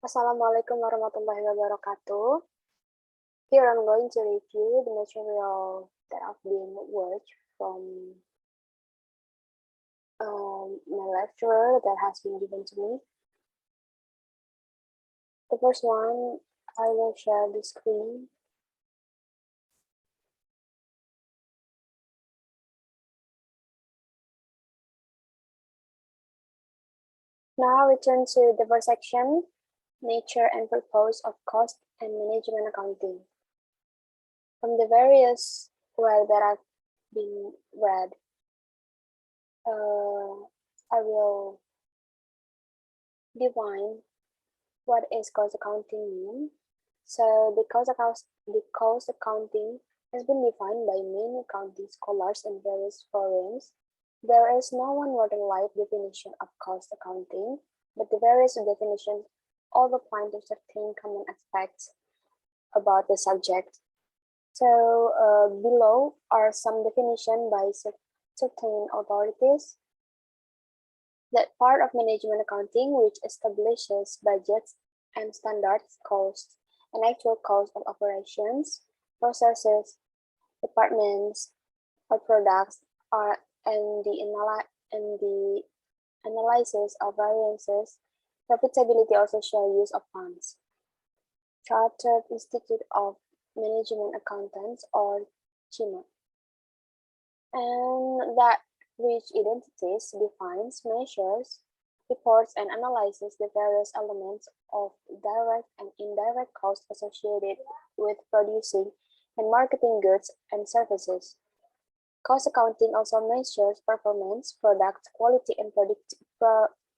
Assalamualaikum warahmatullahi wabarakatuh. Here I'm going to review the material that I've been worked from my lecturer that has been given to me. The first one, I will share the screen. Now we turn to the first section, nature and purpose of cost and management accounting. From the various work that I've been read, I will define what is cost accounting mean. So the cost accounting has been defined by many accounting scholars in various forums. There is no one model-like definition of cost accounting, but the various definitions all apply to certain common aspects about the subject. So below are some definitions by certain authorities. That part of management accounting which establishes budgets and standards costs and actual cost of operations, processes, departments, or products are and the analysis of variances, profitability or social use of funds. Chartered Institute of Management Accountants or CIMA. And that which identities, defines, measures, reports, and analyzes the various elements of direct and indirect costs associated with producing and marketing goods and services. Cost accounting also measures performance, product quality, and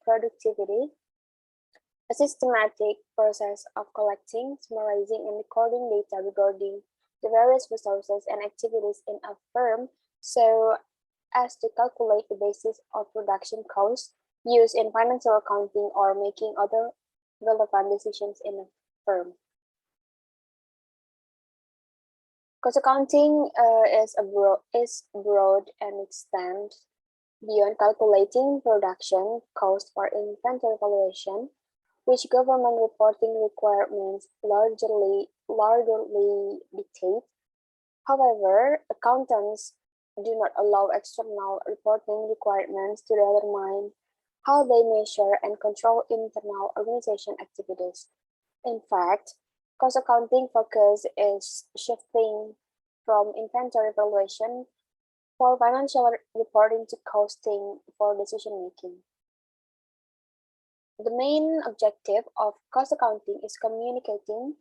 productivity. A systematic process of collecting, summarizing, and recording data regarding the various resources and activities in a firm so as to calculate the basis of production costs used in financial accounting or making other relevant decisions in a firm. Cost accounting is broad and extends beyond calculating production cost or inventory valuation, which government reporting requirements largely dictate. However, accountants do not allow external reporting requirements to determine how they measure and control internal organization activities. In fact, cost accounting focus is shifting from inventory valuation for financial reporting to costing for decision making. The main objective of cost accounting is communicating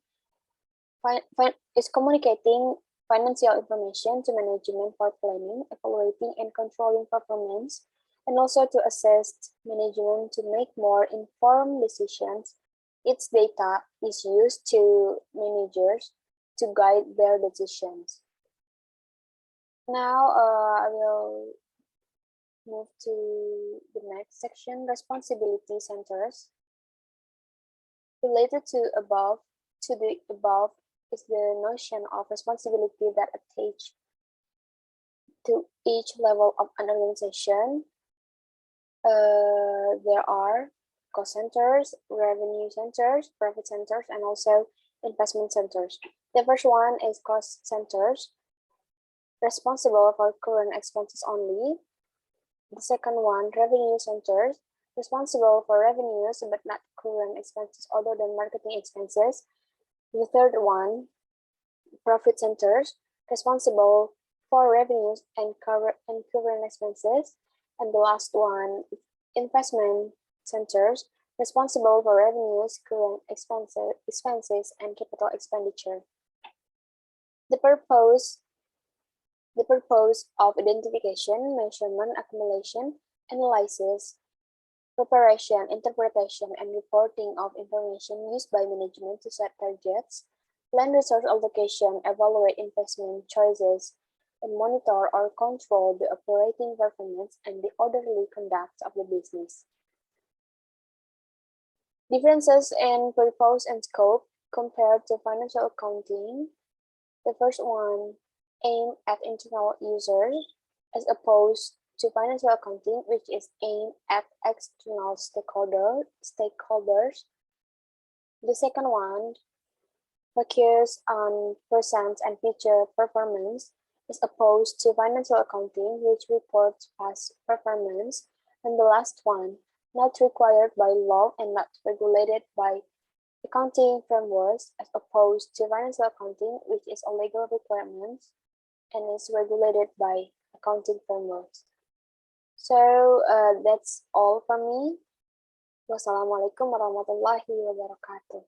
financial information to management for planning, evaluating, and controlling performance, and also to assist management to make more informed decisions. Its data is used to managers to guide their decisions. Now I will move to the next section, responsibility centers. Related to the above is the notion of responsibility that attaches to each level of an organization. There are cost centers, revenue centers, profit centers, and also investment centers. The first one is cost centers, responsible for current expenses only. The second one, revenue centers, responsible for revenues but not current expenses other than marketing expenses. The third one, profit centers, responsible for revenues and current expenses. And the last one, investment centers, responsible for revenues, current expenses, and capital expenditure. The purpose of identification, measurement, accumulation, analysis, preparation, interpretation, and reporting of information used by management to set targets, plan resource allocation, evaluate investment choices, and monitor or control the operating performance and the orderly conduct of the business. Differences in purpose and scope compared to financial accounting. The first one, aim at internal users, as opposed to financial accounting, which is aimed at external stakeholders. The second one focus on present and future performance as opposed to financial accounting, which reports past performance. And the last one, not required by law and not regulated by accounting frameworks as opposed to financial accounting, which is a legal requirement and is regulated by accounting frameworks. So that's all from me. Wassalamualaikum warahmatullahi wabarakatuh.